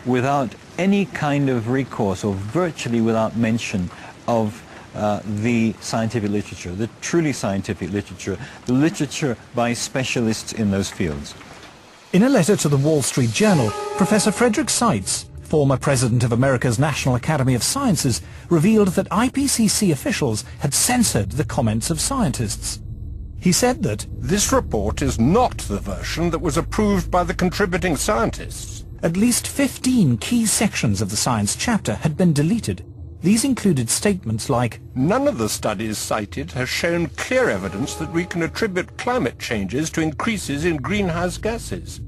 without any kind of recourse, or virtually without mention of the scientific literature, the truly scientific literature, the literature by specialists in those fields. In a letter to the Wall Street Journal, Professor Frederick Seitz, former president of America's National Academy of Sciences, revealed that IPCC officials had censored the comments of scientists. He said that this report is not the version that was approved by the contributing scientists. At least 15 key sections of the science chapter had been deleted. These included statements like, none of the studies cited has shown clear evidence that we can attribute climate changes to increases in greenhouse gases.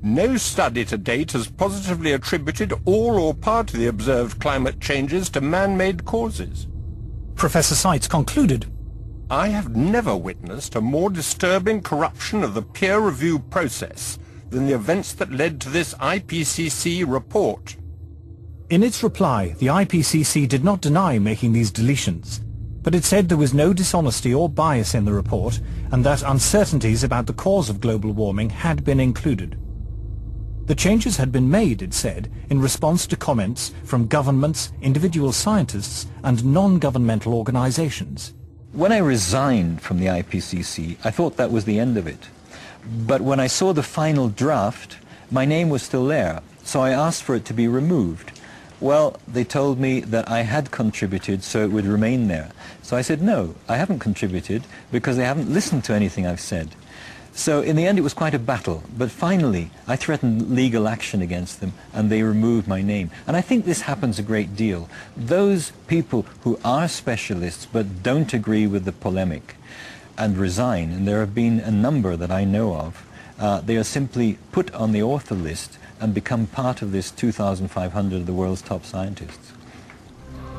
No study to date has positively attributed all or part of the observed climate changes to man-made causes. Professor Seitz concluded, I have never witnessed a more disturbing corruption of the peer review process than the events that led to this IPCC report. In its reply, the IPCC did not deny making these deletions, but it said there was no dishonesty or bias in the report and that uncertainties about the cause of global warming had been included. The changes had been made, it said, in response to comments from governments, individual scientists and non-governmental organizations. When I resigned from the IPCC, I thought that was the end of it. But when I saw the final draft, my name was still there, so I asked for it to be removed. Well, they told me that I had contributed, so it would remain there. So I said, no, I haven't contributed because they haven't listened to anything I've said. So in the end, it was quite a battle. But finally, I threatened legal action against them, and they removed my name. And I think this happens a great deal. Those people who are specialists but don't agree with the polemic and resign, and there have been a number that I know of, they are simply put on the author list and become part of this 2,500 of the world's top scientists.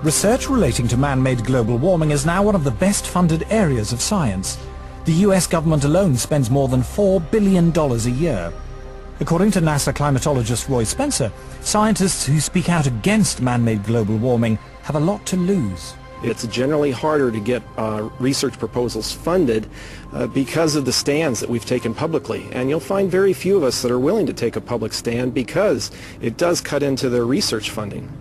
Research relating to man-made global warming is now one of the best funded areas of science. The US government alone spends more than $4 billion a year. According to NASA climatologist Roy Spencer, scientists who speak out against man-made global warming have a lot to lose. It's generally harder to get research proposals funded because of the stands that we've taken publicly. And you'll find very few of us that are willing to take a public stand because it does cut into their research funding.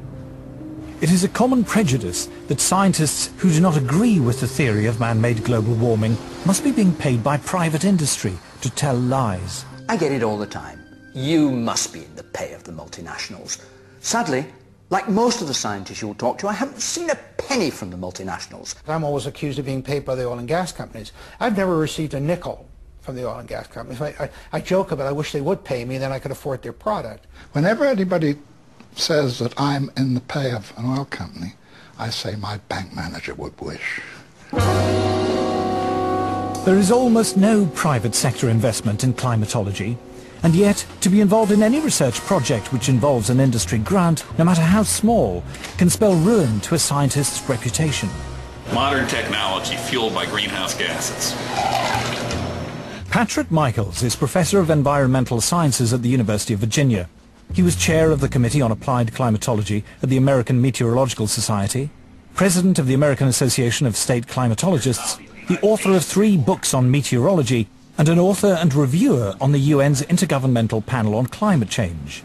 It is a common prejudice that scientists who do not agree with the theory of man-made global warming must be being paid by private industry to tell lies. I get it all the time. You must be in the pay of the multinationals. Sadly, like most of the scientists you'll talk to, I haven't seen a penny from the multinationals. I'm always accused of being paid by the oil and gas companies. I've never received a nickel from the oil and gas companies. I joke about I wish they would pay me, then I could afford their product. Whenever anybody says that I'm in the pay of an oil company, I say my bank manager would wish. There is almost no private sector investment in climatology. And yet, to be involved in any research project which involves an industry grant, no matter how small, can spell ruin to a scientist's reputation. Modern technology fueled by greenhouse gases. Patrick Michaels is Professor of Environmental Sciences at the University of Virginia. He was chair of the Committee on Applied Climatology at the American Meteorological Society, president of the American Association of State Climatologists, the author of 3 books on meteorology, and an author and reviewer on the UN's Intergovernmental Panel on Climate Change.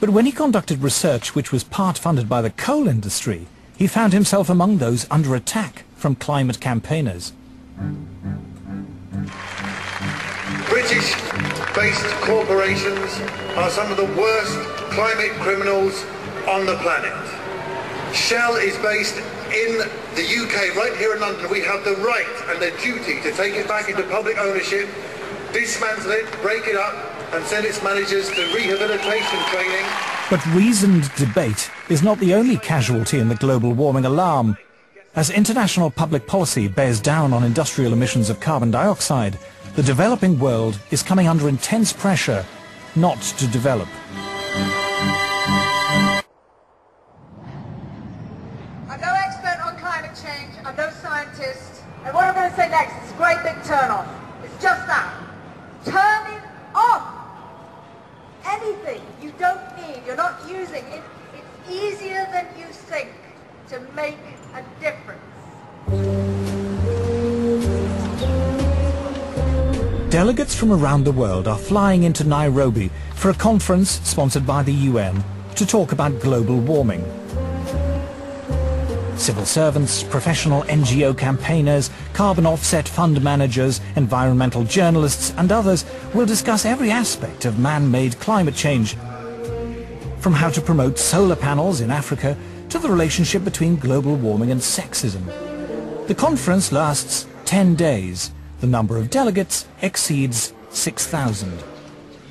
But when he conducted research which was part funded by the coal industry, he found himself among those under attack from climate campaigners. British-based corporations are some of the worst climate criminals on the planet. Shell is based in the UK, right here in London. We have the right and the duty to take it back into public ownership, dismantle it, break it up, and send its managers to rehabilitation training. But reasoned debate is not the only casualty in the global warming alarm. As international public policy bears down on industrial emissions of carbon dioxide, the developing world is coming under intense pressure not to develop. I'm no expert on climate change, I'm no scientist, and what I'm going to say next is a great big turn-off. It's just that. Turning off anything you don't need, you're not using it. It's easier than you think to make a difference. Delegates from around the world are flying into Nairobi for a conference sponsored by the UN to talk about global warming. Civil servants, professional NGO campaigners, carbon offset fund managers, environmental journalists and others will discuss every aspect of man-made climate change, from how to promote solar panels in Africa to the relationship between global warming and sexism. The conference lasts 10 days. The number of delegates exceeds 6,000.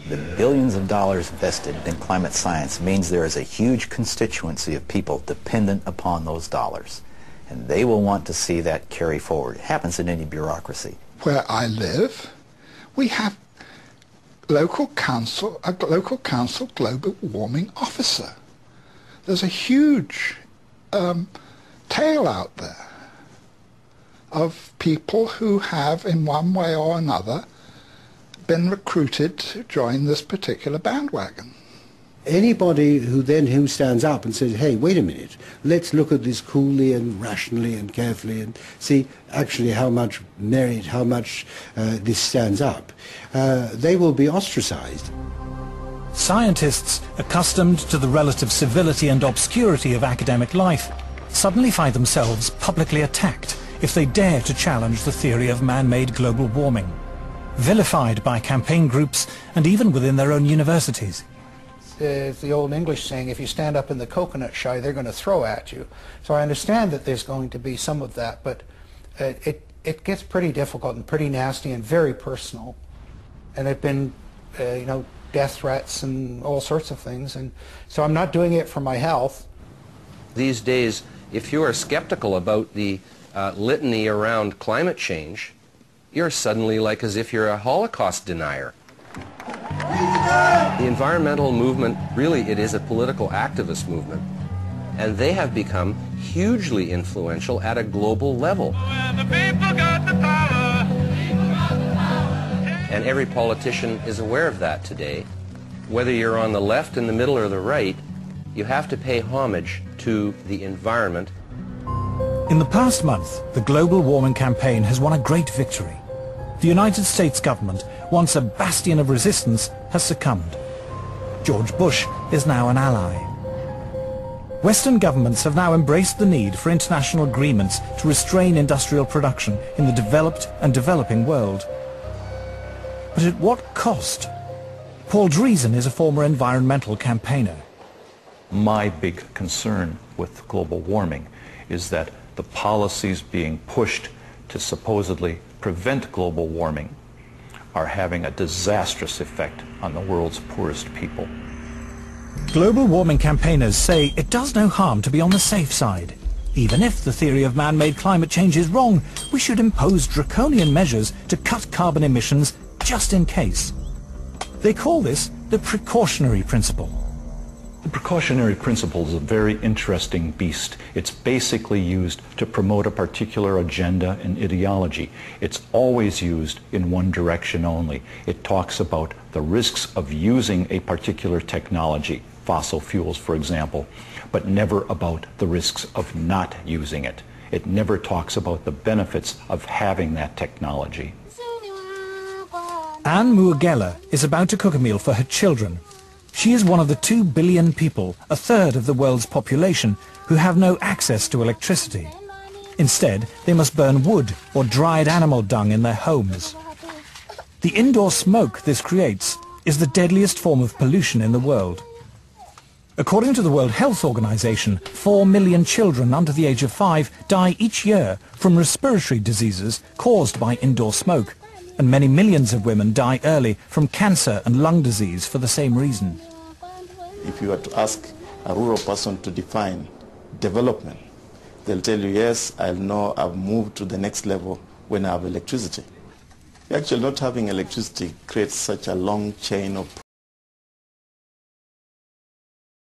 The billions of dollars invested in climate science means there is a huge constituency of people dependent upon those dollars. And they will want to see that carry forward. It happens in any bureaucracy. Where I live, we have a local council global warming officer. There's a huge tail out there of people who have, in one way or another, been recruited to join this particular bandwagon. Anybody who stands up and says, hey, wait a minute, let's look at this coolly and rationally and carefully and see actually how much merit, how much this stands up, they will be ostracized. Scientists, accustomed to the relative civility and obscurity of academic life, suddenly find themselves publicly attacked if they dare to challenge the theory of man-made global warming, vilified by campaign groups and even within their own universities. It's the old English saying, if you stand up in the coconut shy, they're going to throw at you. So I understand that there's going to be some of that, but it gets pretty difficult and pretty nasty and very personal. And it's been, death threats and all sorts of things. And so I'm not doing it for my health. These days, if you are skeptical about the litany around climate change, you're suddenly like as if you're a Holocaust denier. The environmental movement, really, it is a political activist movement. And they have become hugely influential at a global level. And every politician is aware of that today. Whether you're on the left, in the middle, or the right, you have to pay homage to the environment. In the past month, the global warming campaign has won a great victory. The United States government, once a bastion of resistance, has succumbed. George Bush is now an ally. Western governments have now embraced the need for international agreements to restrain industrial production in the developed and developing world. But at what cost? Paul Driesen is a former environmental campaigner. My big concern with global warming is that the policies being pushed to supposedly prevent global warming are having a disastrous effect on the world's poorest people. Global warming campaigners say it does no harm to be on the safe side. Even if the theory of man-made climate change is wrong, we should impose draconian measures to cut carbon emissions just in case. They call this the precautionary principle. The precautionary principle is a very interesting beast. It's basically used to promote a particular agenda and ideology. It's always used in one direction only. It talks about the risks of using a particular technology, fossil fuels for example, but never about the risks of not using it. It never talks about the benefits of having that technology. Anne Muagela is about to cook a meal for her children. She is one of the 2 billion people, a third of the world's population, who have no access to electricity. Instead, they must burn wood or dried animal dung in their homes. The indoor smoke this creates is the deadliest form of pollution in the world. According to the World Health Organization, 4 million children under the age of 5 die each year from respiratory diseases caused by indoor smoke, and many millions of women die early from cancer and lung disease for the same reason. If you were to ask a rural person to define development, they'll tell you, yes, I'll know I've moved to the next level when I have electricity. Actually, not having electricity creates such a long chain of